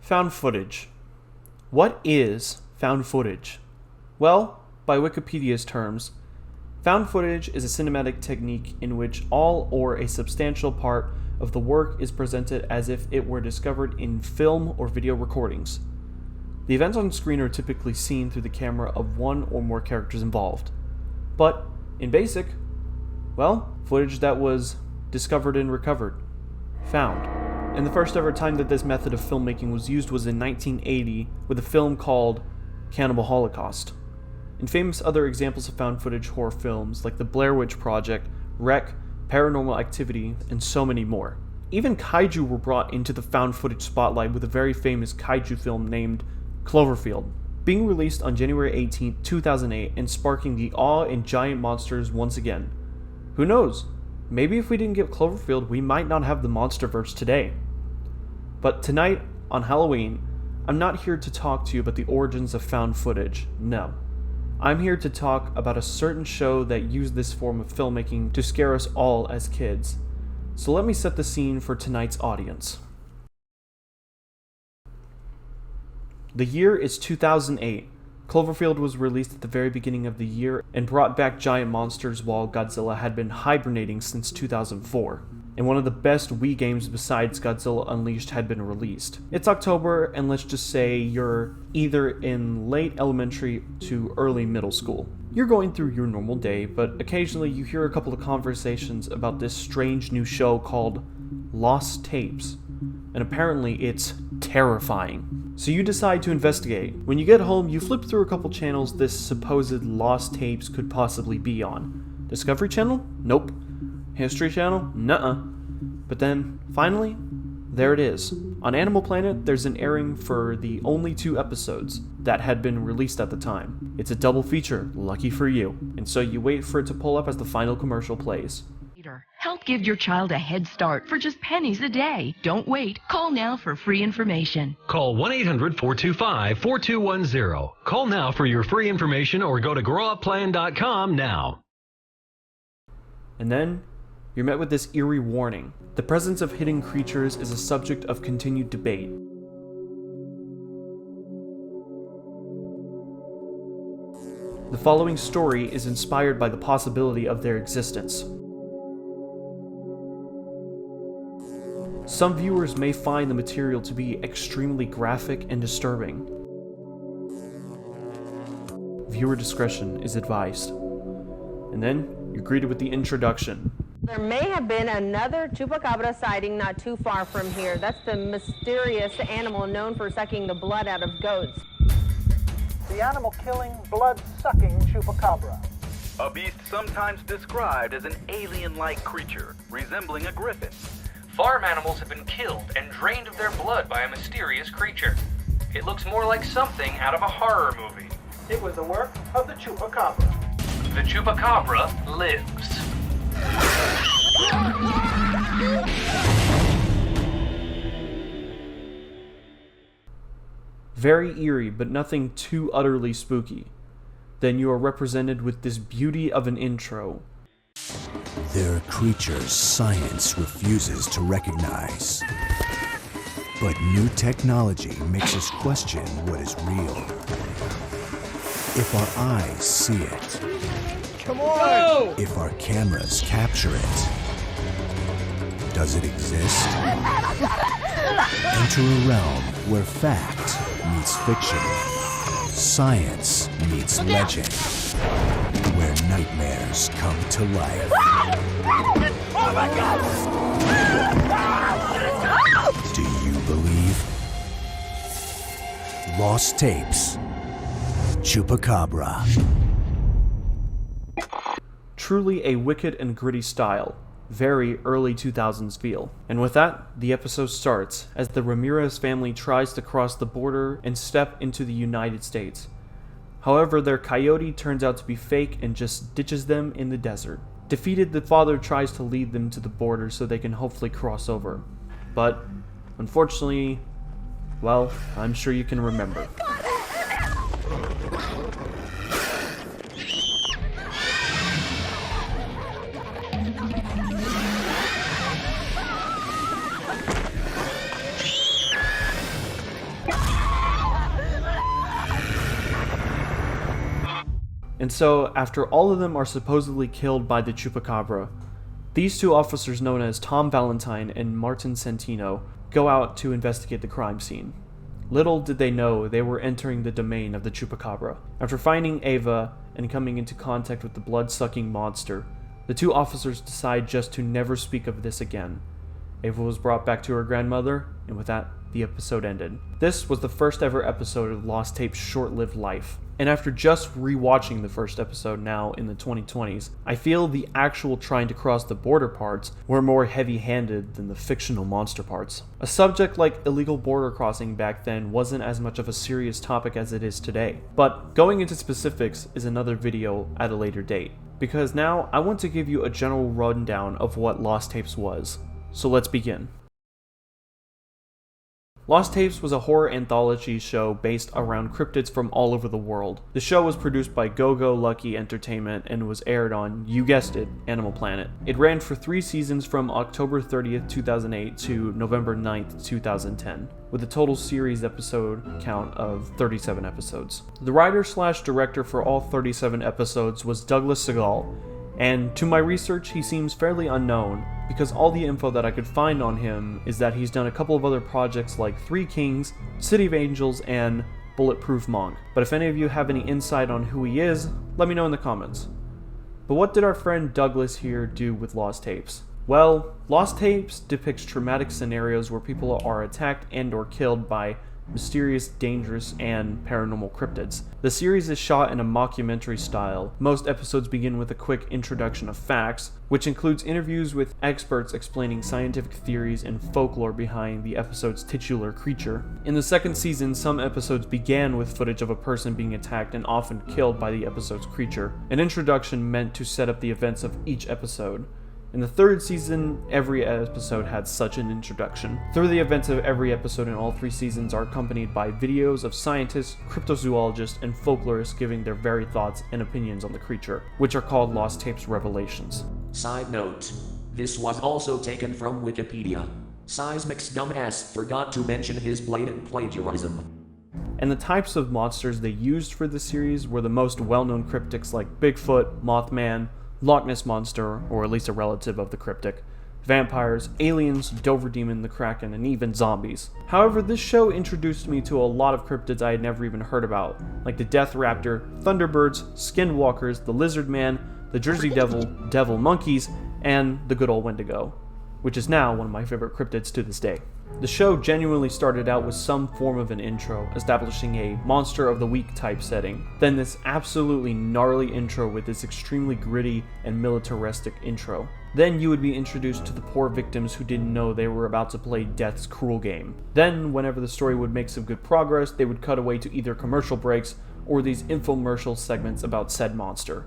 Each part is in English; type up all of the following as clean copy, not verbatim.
Found footage. What is found footage? Well, by Wikipedia's terms, found footage is a cinematic technique in which all or a substantial part of the work is presented as if it were discovered in film or video recordings. The events on screen are typically seen through the camera of one or more characters involved. But, in basic, well, footage that was discovered and recovered. Found. And the first ever time that this method of filmmaking was used was in 1980 with a film called Cannibal Holocaust. And famous other examples of found footage horror films like The Blair Witch Project, Wreck, Paranormal Activity, and so many more. Even kaiju were brought into the found footage spotlight with a very famous kaiju film named Cloverfield, being released on January 18, 2008 and sparking the awe in giant monsters once again. Who knows? Maybe if we didn't get Cloverfield, we might not have the Monsterverse today. But tonight, on Halloween, I'm not here to talk to you about the origins of found footage, no. I'm here to talk about a certain show that used this form of filmmaking to scare us all as kids. So let me set the scene for tonight's audience. The year is 2008. Cloverfield was released at the very beginning of the year and brought back giant monsters while Godzilla had been hibernating since 2004. And one of the best Wii games besides Godzilla Unleashed had been released. It's October, and let's just say you're either in late elementary to early middle school. You're going through your normal day, but occasionally you hear a couple of conversations about this strange new show called Lost Tapes. And apparently it's terrifying. So you decide to investigate. When you get home, you flip through a couple channels this supposed Lost Tapes could possibly be on. Discovery Channel? Nope. History Channel? Nuh-uh. But then, finally, there it is. On Animal Planet, there's an airing for the only 2 episodes that had been released at the time. It's a double feature, lucky for you. And so you wait for it to pull up as the final commercial plays. Help give your child a head start for just pennies a day. Don't wait. Call now for free information. Call 1-800-425-4210. Call now for your free information or go to growupplan.com now. And then, you're met with this eerie warning. The presence of hidden creatures is a subject of continued debate. The following story is inspired by the possibility of their existence. Some viewers may find the material to be extremely graphic and disturbing. Viewer discretion is advised. And then, you're greeted with the introduction. There may have been another chupacabra sighting not too far from here. That's the mysterious animal known for sucking the blood out of goats. The animal-killing, blood-sucking chupacabra. A beast sometimes described as an alien-like creature, resembling a griffin. Farm animals have been killed and drained of their blood by a mysterious creature. It looks more like something out of a horror movie. It was the work of the chupacabra. The chupacabra lives. Very eerie, but nothing too utterly spooky. Then you are represented with this beauty of an intro. There are creatures science refuses to recognize. But new technology makes us question what is real. If our eyes see it, Come on! if our cameras capture it, does it exist? Enter a realm where fact meets fiction, science meets legend, where nightmares come to life. Oh my God! Do you believe? Lost Tapes. Chupacabra. Truly a wicked and gritty style. Very early 2000s feel. And with that, the episode starts as the Ramirez family tries to cross the border and step into the United States. However, their coyote turns out to be fake and just ditches them in the desert. Defeated, the father tries to lead them to the border so they can hopefully cross over. But, unfortunately, well, I'm sure you can remember. And so, after all of them are supposedly killed by the Chupacabra, these two officers known as Tom Valentine and Martin Santino go out to investigate the crime scene. Little did they know they were entering the domain of the Chupacabra. After finding Ava and coming into contact with the blood-sucking monster, the two officers decide just to never speak of this again. Ava was brought back to her grandmother, and with that, the episode ended. This was the first ever episode of Lost Tape's short-lived life. And after just rewatching the first episode now in the 2020s, I feel the actual trying to cross the border parts were more heavy-handed than the fictional monster parts. A subject like illegal border crossing back then wasn't as much of a serious topic as it is today. But going into specifics is another video at a later date, because now I want to give you a general rundown of what Lost Tapes was. So let's begin. Lost Tapes was a horror anthology show based around cryptids from all over the world. The show was produced by Go-Go Lucky Entertainment and was aired on, you guessed it, Animal Planet. It ran for 3 seasons from October 30th, 2008 to November 9th, 2010, with a total series episode count of 37 episodes. The writer/director for all 37 episodes was Douglas Segal, and to my research, he seems fairly unknown, because all the info that I could find on him is that he's done a couple of other projects like Three Kings, City of Angels, and Bulletproof Monk. But if any of you have any insight on who he is, let me know in the comments. But what did our friend Douglas here do with Lost Tapes? Well, Lost Tapes depicts traumatic scenarios where people are attacked and or killed by mysterious, dangerous, and paranormal cryptids. The series is shot in a mockumentary style. Most episodes begin with a quick introduction of facts, which includes interviews with experts explaining scientific theories and folklore behind the episode's titular creature. In the second season, some episodes began with footage of a person being attacked and often killed by the episode's creature, an introduction meant to set up the events of each episode. In the third season, every episode had such an introduction. Through the events of every episode in all 3 seasons are accompanied by videos of scientists, cryptozoologists, and folklorists giving their varied thoughts and opinions on the creature, which are called Lost Tapes Revelations. Side note: this was also taken from Wikipedia. Seismic's dumbass forgot to mention his blatant plagiarism. And the types of monsters they used for the series were the most well-known cryptids like Bigfoot, Mothman, Loch Ness Monster, or at least a relative of the cryptic, vampires, aliens, Dover Demon, the Kraken, and even zombies. However, this show introduced me to a lot of cryptids I had never even heard about, like the Death Raptor, Thunderbirds, Skinwalkers, the Lizard Man, the Jersey Devil, Devil Monkeys, and the good old Wendigo, which is now one of my favorite cryptids to this day. The show genuinely started out with some form of an intro, establishing a Monster of the Week type setting. Then this absolutely gnarly intro with this extremely gritty and militaristic intro. Then you would be introduced to the poor victims who didn't know they were about to play death's cruel game. Then, whenever the story would make some good progress, they would cut away to either commercial breaks or these infomercial segments about said monster,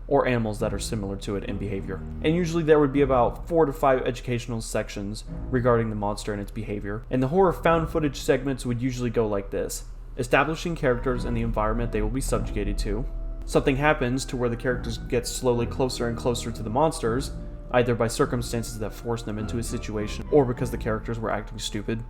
or animals that are similar to it in behavior. And usually there would be about 4 to 5 educational sections regarding the monster and its behavior. And the horror found footage segments would usually go like this: establishing characters and the environment they will be subjugated to. Something happens to where the characters get slowly closer and closer to the monsters, either by circumstances that force them into a situation, or because the characters were acting stupid.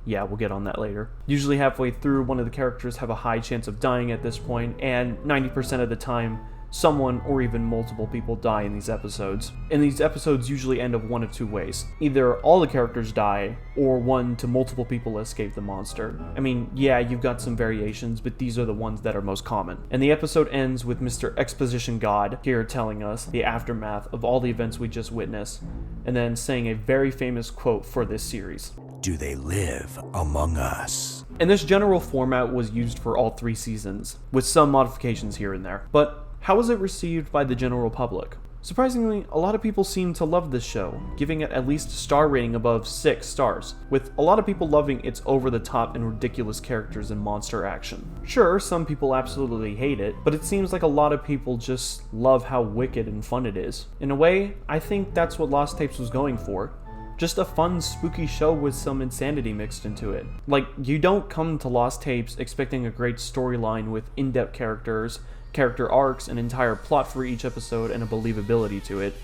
Yeah, we'll get on that later. Usually halfway through, one of the characters have a high chance of dying at this point, and 90% of the time, someone or even multiple people die in these episodes. And these episodes usually end up one of 2 ways. Either all the characters die, or 1 to multiple people escape the monster. I mean, yeah, you've got some variations, but these are the ones that are most common. And the episode ends with Mr. Exposition God here telling us the aftermath of all the events we just witnessed, and then saying a very famous quote for this series. Do they live among us? And this general format was used for all 3 seasons, with some modifications here and there. But how was it received by the general public? Surprisingly, a lot of people seem to love this show, giving it at least a star rating above 6 stars, with a lot of people loving its over-the-top and ridiculous characters and monster action. Sure, some people absolutely hate it, but it seems like a lot of people just love how wicked and fun it is. In a way, I think that's what Lost Tapes was going for. Just a fun, spooky show with some insanity mixed into it. Like, you don't come to Lost Tapes expecting a great storyline with in-depth characters, character arcs, an entire plot for each episode, and a believability to it.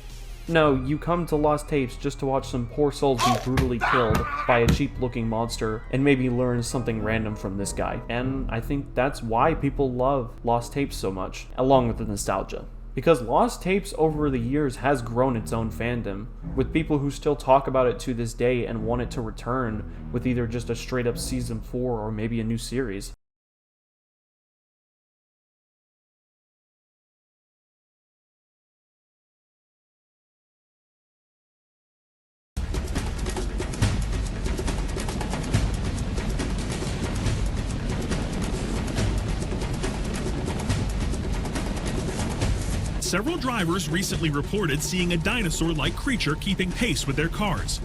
No, you come to Lost Tapes just to watch some poor souls be brutally killed by a cheap-looking monster and maybe learn something random from this guy. And I think that's why people love Lost Tapes so much, along with the nostalgia. Because Lost Tapes over the years has grown its own fandom, with people who still talk about it to this day and want it to return with either just a straight-up Season 4 or maybe a new series. Several drivers recently reported seeing a dinosaur-like creature keeping pace with their cars.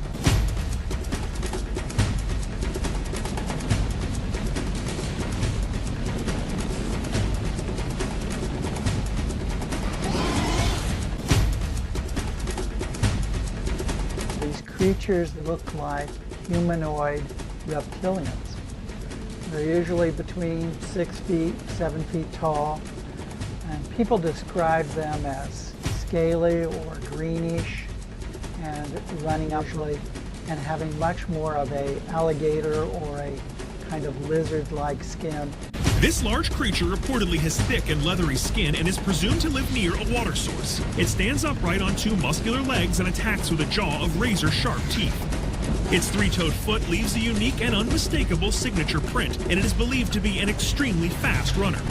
These creatures look like humanoid reptilians. They're usually between 6 feet, 7 feet tall. And people describe them as scaly or greenish and running usually and having much more of a alligator or a kind of lizard-like skin. This large creature reportedly has thick and leathery skin and is presumed to live near a water source. It stands upright on 2 muscular legs and attacks with a jaw of razor-sharp teeth. Its 3-toed foot leaves a unique and unmistakable signature print, and it is believed to be an extremely fast runner.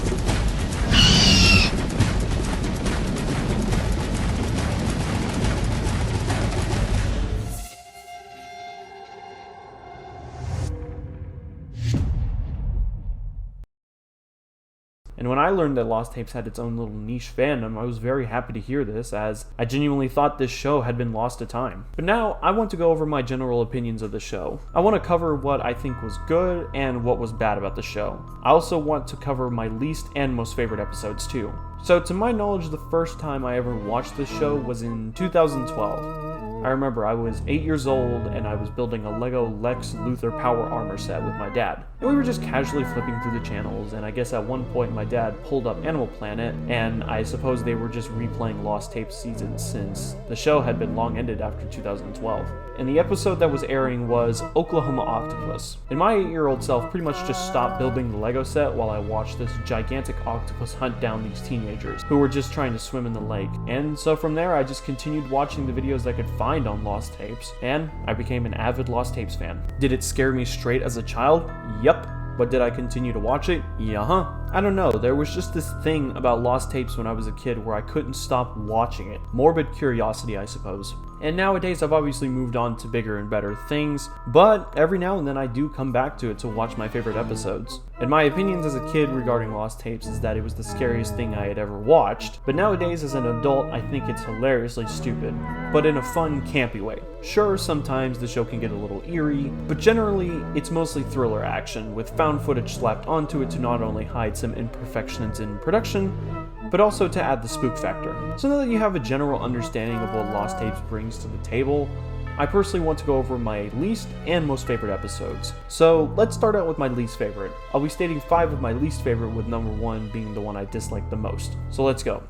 And when I learned that Lost Tapes had its own little niche fandom, I was very happy to hear this, as I genuinely thought this show had been lost to time. But now, I want to go over my general opinions of the show. I want to cover what I think was good and what was bad about the show. I also want to cover my least and most favorite episodes too. So to my knowledge, the first time I ever watched this show was in 2012. I remember I was 8 years old and I was building a Lego Lex Luthor power armor set with my dad. And we were just casually flipping through the channels, and I guess at one point my dad pulled up Animal Planet, and I suppose they were just replaying Lost Tapes seasons since the show had been long ended after 2012. And the episode that was airing was Oklahoma Octopus. And my 8-year-old self pretty much just stopped building the Lego set while I watched this gigantic octopus hunt down these teenagers who were just trying to swim in the lake. And so from there I just continued watching the videos I could find on Lost Tapes, and I became an avid Lost Tapes fan. Did it scare me straight as a child? Yup. But did I continue to watch it? Yeah. I don't know, there was just this thing about Lost Tapes when I was a kid where I couldn't stop watching it. Morbid curiosity, I suppose. And nowadays I've obviously moved on to bigger and better things, but every now and then I do come back to it to watch my favorite episodes. And my opinions as a kid regarding Lost Tapes is that it was the scariest thing I had ever watched, but nowadays as an adult I think it's hilariously stupid, but in a fun, campy way. Sure, sometimes the show can get a little eerie, but generally it's mostly thriller action, with found footage slapped onto it to not only hide some imperfections in production, but also to add the spook factor. So now that you have a general understanding of what Lost Tapes brings to the table, I personally want to go over my least and most favorite episodes. So let's start out with my least favorite. I'll be stating 5 of my least favorite, with number 1 being the one I dislike the most. So let's go.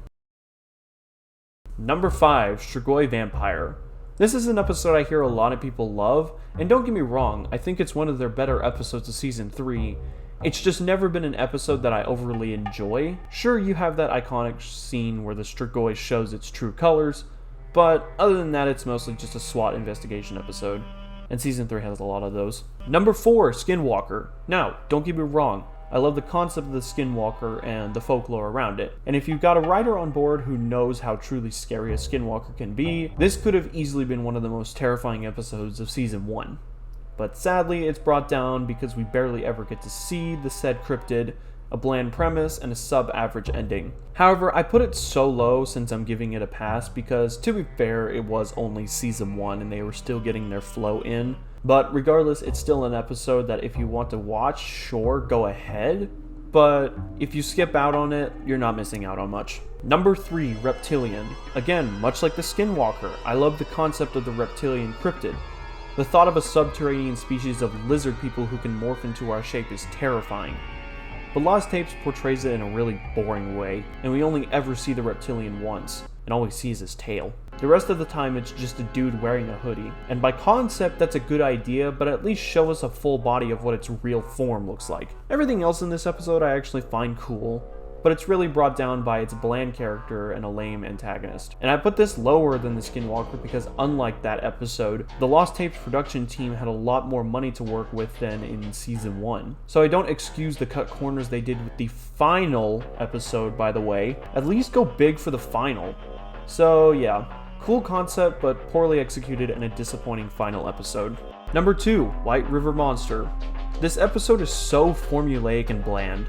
Number 5, Strigoi Vampire. This is an episode I hear a lot of people love, and don't get me wrong, I think it's one of their better episodes of Season 3, It's just never been an episode that I overly enjoy. Sure, you have that iconic scene where the Strigoi shows its true colors, but other than that, it's mostly just a SWAT investigation episode. And Season 3 has a lot of those. Number 4, Skinwalker. Now, don't get me wrong, I love the concept of the Skinwalker and the folklore around it. And if you've got a writer on board who knows how truly scary a Skinwalker can be, this could have easily been one of the most terrifying episodes of Season 1. But sadly, it's brought down because we barely ever get to see the said cryptid, a bland premise, and a sub-average ending. However, I put it so low since I'm giving it a pass because, to be fair, it was only Season 1 and they were still getting their flow in. But regardless, it's still an episode that if you want to watch, sure, go ahead. But if you skip out on it, you're not missing out on much. Number 3, Reptilian. Again, much like the Skinwalker, I love the concept of the reptilian cryptid. The thought of a subterranean species of lizard people who can morph into our shape is terrifying. but Lost Tapes portrays it in a really boring way, and we only ever see the reptilian once, and all we see is his tail. The rest of the time it's just a dude wearing a hoodie, and by concept that's a good idea, but at least show us a full body of what its real form looks like. Everything else in this episode I actually find cool, but it's really brought down by its bland character and a lame antagonist. And I put this lower than the Skinwalker because unlike that episode, the Lost Tapes production team had a lot more money to work with than in season 1. So I don't excuse the cut corners they did with the final episode, by the way. At least go big for the final. So yeah, cool concept but poorly executed and a disappointing final episode. Number 2, White River Monster. This episode is so formulaic and bland.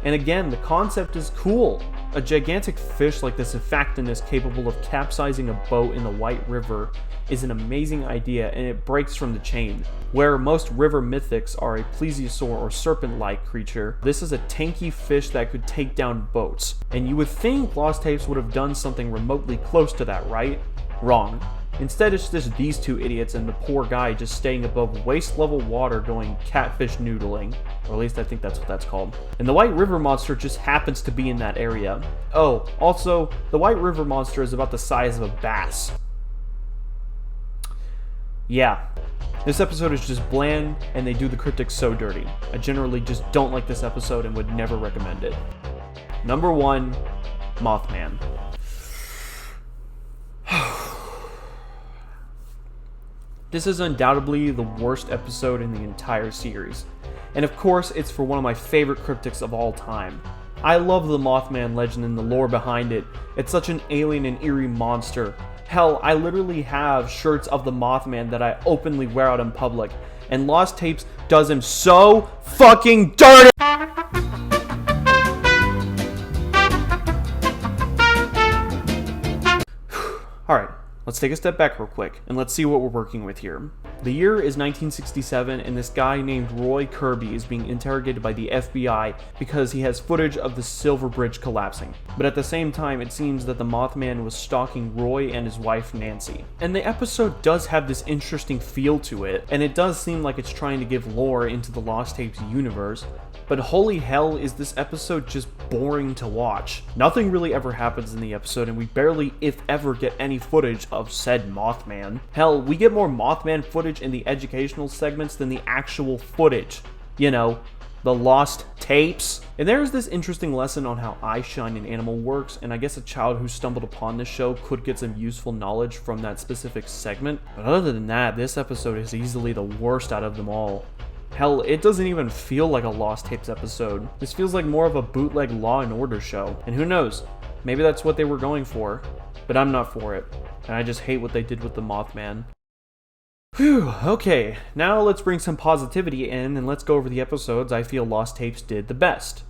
And again, the concept is cool. A gigantic fish like this Effactinus capable of capsizing a boat in the White River is an amazing idea, and it breaks from the chain. Where most river mythics are a plesiosaur or serpent-like creature, this is a tanky fish that could take down boats. And you would think Lost Tapes would have done something remotely close to that, right? Wrong. Instead, it's just these two idiots and the poor guy just staying above waist-level water going catfish noodling. Or at least I think that's what that's called. And the White River Monster just happens to be in that area. Oh, also, the White River Monster is about the size of a bass. Yeah. This episode is just bland, and they do the cryptics so dirty. I generally just don't like this episode and would never recommend it. Number 1, Mothman. This is undoubtedly the worst episode in the entire series. And of course, it's for one of my favorite cryptics of all time. I love the Mothman legend and the lore behind it. It's such an alien and eerie monster. Hell, I literally have shirts of the Mothman that I openly wear out in public. And Lost Tapes does him so fucking dirty! Alright. Let's take a step back real quick, and let's see what we're working with here. The year is 1967, and this guy named Roy Kirby is being interrogated by the FBI because he has footage of the Silver Bridge collapsing. But at the same time, it seems that the Mothman was stalking Roy and his wife Nancy. And the episode does have this interesting feel to it, and it does seem like it's trying to give lore into the Lost Tapes universe. But holy hell, is this episode just boring to watch. Nothing really ever happens in the episode, and we barely, if ever, get any footage of said Mothman. Hell, we get more Mothman footage in the educational segments than the actual footage. You know, the Lost Tapes. And there's this interesting lesson on how eye shine in animal works, and I guess a child who stumbled upon this show could get some useful knowledge from that specific segment. But other than that, this episode is easily the worst out of them all. Hell, it doesn't even feel like a Lost Tapes episode. This feels like more of a bootleg Law and Order show. And who knows, maybe that's what they were going for. But I'm not for it. And I just hate what they did with the Mothman. Whew, okay, now let's bring some positivity in and let's go over the episodes I feel Lost Tapes did the best.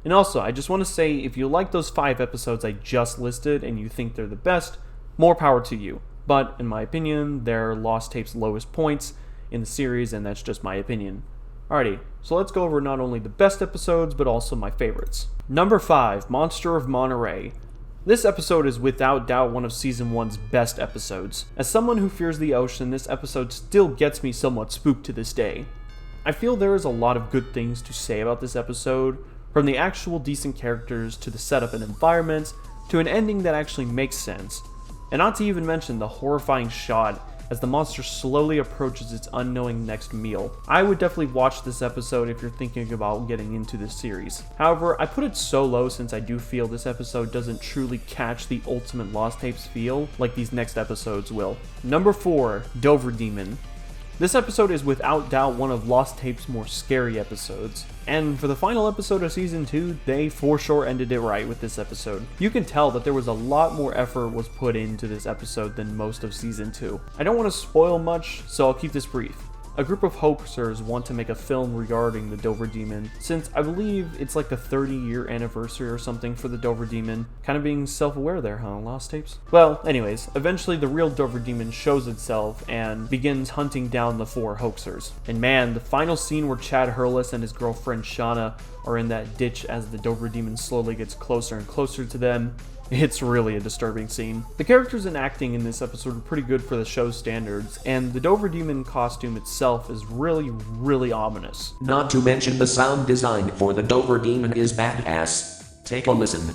And also, I just want to say, if you like those 5 episodes I just listed and you think they're the best, more power to you. But, in my opinion, they're Lost Tapes' lowest points in the series, and that's just my opinion. Alrighty, so let's go over not only the best episodes, but also my favorites. Number 5, Monster of Monterey. This episode is without doubt one of Season 1's best episodes. As someone who fears the ocean, this episode still gets me somewhat spooked to this day. I feel there is a lot of good things to say about this episode, from the actual decent characters, to the setup and environments, to an ending that actually makes sense. And not to even mention the horrifying shot as the monster slowly approaches its unknowing next meal. I would definitely watch this episode if you're thinking about getting into this series. However, I put it so low since I do feel this episode doesn't truly catch the ultimate Lost Tapes feel like these next episodes will. Number 4, Dover Demon. This episode is without doubt one of Lost Tapes' more scary episodes. And for the final episode of Season 2, they for sure ended it right with this episode. You can tell that there was a lot more effort was put into this episode than most of Season 2. I don't want to spoil much, so I'll keep this brief. A group of hoaxers want to make a film regarding the Dover Demon, since I believe it's like the 30-year anniversary or something for the Dover Demon. Kind of being self-aware there, huh, Lost Tapes? Well, anyways, eventually the real Dover Demon shows itself and begins hunting down the 4 hoaxers. And man, the final scene where Chad Hurless and his girlfriend Shauna are in that ditch as the Dover Demon slowly gets closer and closer to them, It's really a disturbing scene. The characters and acting in this episode are pretty good for the show's standards, and the Dover Demon costume itself is really ominous. Not to mention the sound design for the Dover Demon is badass. Take a listen.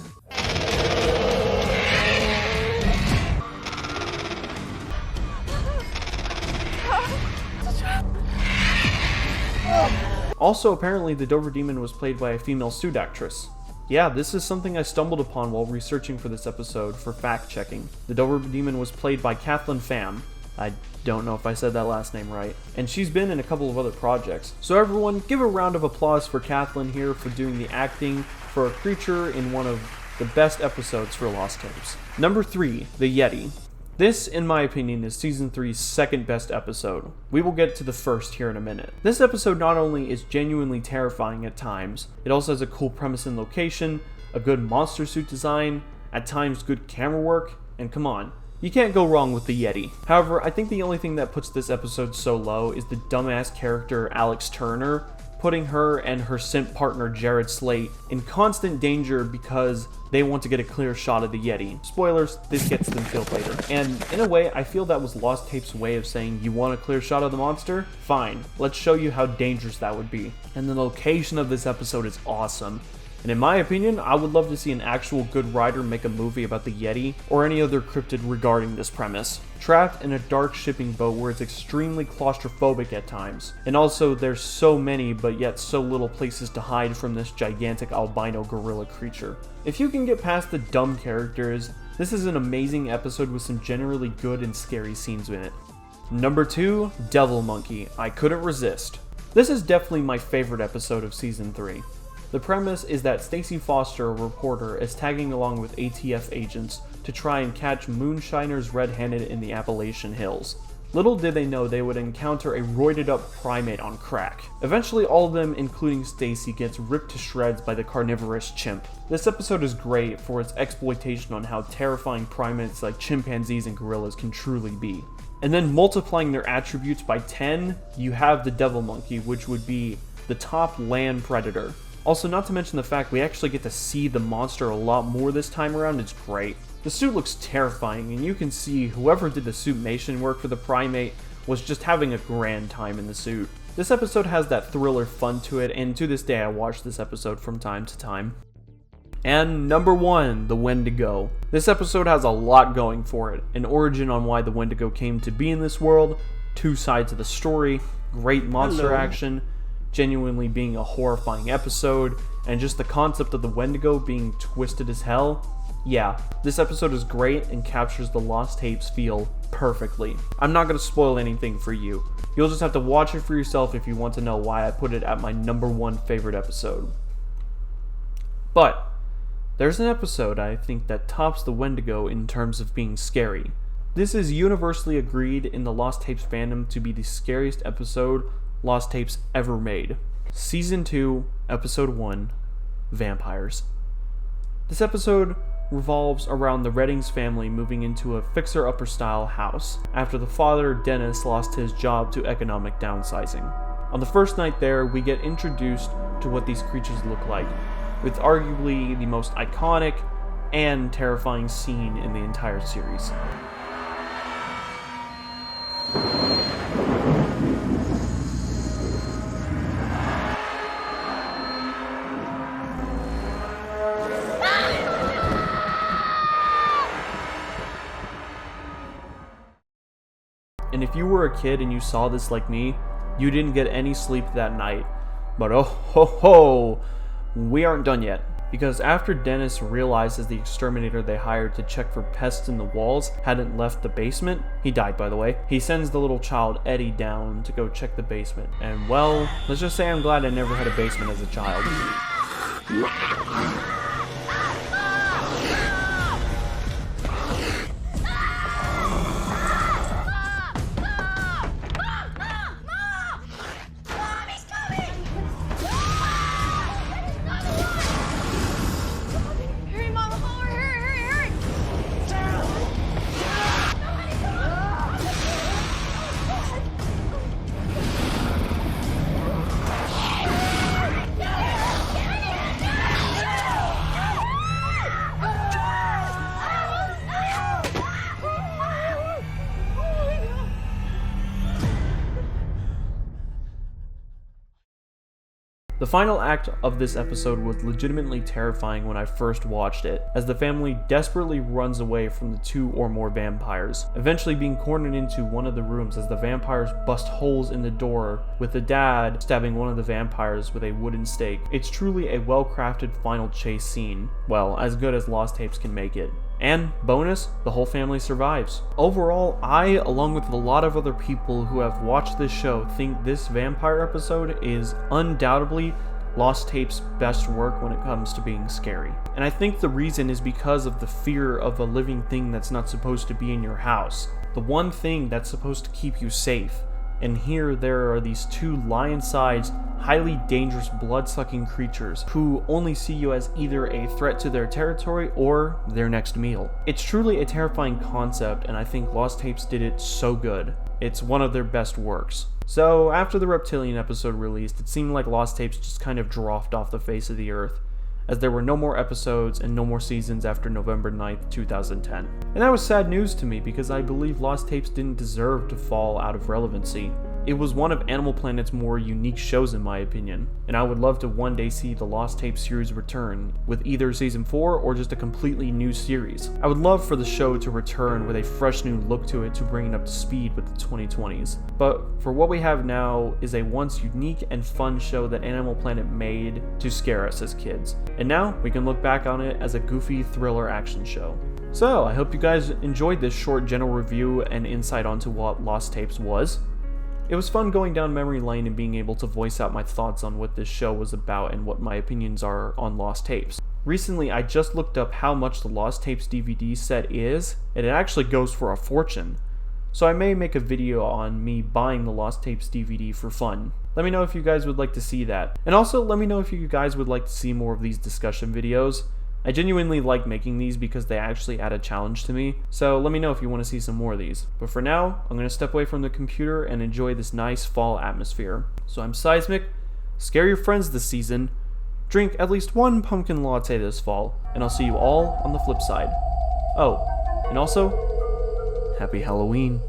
Also, apparently the Dover Demon was played by a female suit actress. Yeah, this is something I stumbled upon while researching for this episode for fact-checking. The Dover Demon was played by Kathleen Pham. I don't know if I said that last name right. And she's been in a couple of other projects. So everyone, give a round of applause for Kathleen here for doing the acting for a creature in one of the best episodes for Lost Tapes. Number 3, The Yeti. This, in my opinion, is Season 3's second best episode. We will get to the first here in a minute. This episode not only is genuinely terrifying at times, it also has a cool premise and location, a good monster suit design, at times good camera work, and come on, you can't go wrong with the Yeti. However, I think the only thing that puts this episode so low is the dumbass character Alex Turner, putting her and her simp partner Jared Slate in constant danger because they want to get a clear shot of the Yeti. Spoilers, this gets them killed later. And in a way, I feel that was Lost Tapes' way of saying, you want a clear shot of the monster? Fine, let's show you how dangerous that would be. And the location of this episode is awesome. And in my opinion, I would love to see an actual good writer make a movie about the Yeti, or any other cryptid regarding this premise. Trapped in a dark shipping boat where it's extremely claustrophobic at times. And also, there's so many, but yet so little places to hide from this gigantic albino gorilla creature. If you can get past the dumb characters, this is an amazing episode with some generally good and scary scenes in it. Number 2, Devil Monkey. I couldn't resist. This is definitely my favorite episode of Season 3. The premise is that Stacy Foster, a reporter, is tagging along with ATF agents to try and catch moonshiners red-handed in the Appalachian Hills. Little did they know they would encounter a roided-up primate on crack. Eventually, all of them, including Stacy, gets ripped to shreds by the carnivorous chimp. This episode is great for its exploitation on how terrifying primates like chimpanzees and gorillas can truly be. And then multiplying their attributes by 10, you have the Devil Monkey, which would be the top land predator. Also, not to mention the fact we actually get to see the monster a lot more this time around is great. The suit looks terrifying, and you can see whoever did the suitmation work for the primate was just having a grand time in the suit. This episode has that thriller fun to it, and to this day I watch this episode from time to time. And number 1, the Wendigo. This episode has a lot going for it. An origin on why the Wendigo came to be in this world, 2 sides of the story, great monster action, genuinely being a horrifying episode, and just the concept of the Wendigo being twisted as hell. Yeah, this episode is great and captures the Lost Tapes feel perfectly. I'm not going to spoil anything for you. You'll just have to watch it for yourself if you want to know why I put it at my number 1 favorite episode. But there's an episode I think that tops the Wendigo in terms of being scary. This is universally agreed in the Lost Tapes fandom to be the scariest episode Lost Tapes ever made. Season 2, Episode 1, Vampires. This episode revolves around the Reddings family moving into a fixer-upper style house after the father, Dennis, lost his job to economic downsizing. On the first night there, we get introduced to what these creatures look like, with arguably the most iconic and terrifying scene in the entire series. And if you were a kid and you saw this like me, you didn't get any sleep that night. But oh ho ho, we aren't done yet. Because after Dennis realizes the exterminator they hired to check for pests in the walls hadn't left the basement, he died by the way, he sends the little child Eddie down to go check the basement. And well, let's just say I'm glad I never had a basement as a child. The final act of this episode was legitimately terrifying when I first watched it, as the family desperately runs away from the 2 or more vampires, eventually being cornered into one of the rooms as the vampires bust holes in the door, with the dad stabbing one of the vampires with a wooden stake. It's truly a well-crafted final chase scene, well, as good as Lost Tapes can make it. And bonus, the whole family survives. Overall, I, along with a lot of other people who have watched this show, think this vampire episode is undoubtedly Lost Tapes' best work when it comes to being scary. And I think the reason is because of the fear of a living thing that's not supposed to be in your house. The one thing that's supposed to keep you safe. And here there are these 2 lion-sized, highly dangerous blood-sucking creatures who only see you as either a threat to their territory or their next meal. It's truly a terrifying concept, and I think Lost Tapes did it so good. It's one of their best works. So after the reptilian episode released, it seemed like Lost Tapes just kind of dropped off the face of the earth, as there were no more episodes and no more seasons after November 9th, 2010. And that was sad news to me because I believe Lost Tapes didn't deserve to fall out of relevancy. It was one of Animal Planet's more unique shows in my opinion, and I would love to one day see the Lost Tapes series return, with either season 4 or just a completely new series. I would love for the show to return with a fresh new look to it to bring it up to speed with the 2020s. But for what we have now is a once unique and fun show that Animal Planet made to scare us as kids. And now we can look back on it as a goofy thriller action show. So I hope you guys enjoyed this short general review and insight onto what Lost Tapes was. It was fun going down memory lane and being able to voice out my thoughts on what this show was about and what my opinions are on Lost Tapes. Recently, I just looked up how much the Lost Tapes DVD set is, and it actually goes for a fortune. So I may make a video on me buying the Lost Tapes DVD for fun. Let me know if you guys would like to see that. And also, let me know if you guys would like to see more of these discussion videos. I genuinely like making these because they actually add a challenge to me, so let me know if you want to see some more of these. But for now, I'm going to step away from the computer and enjoy this nice fall atmosphere. So I'm Seismic, scare your friends this season, drink at least 1 pumpkin latte this fall, and I'll see you all on the flip side. Oh, and also, happy Halloween.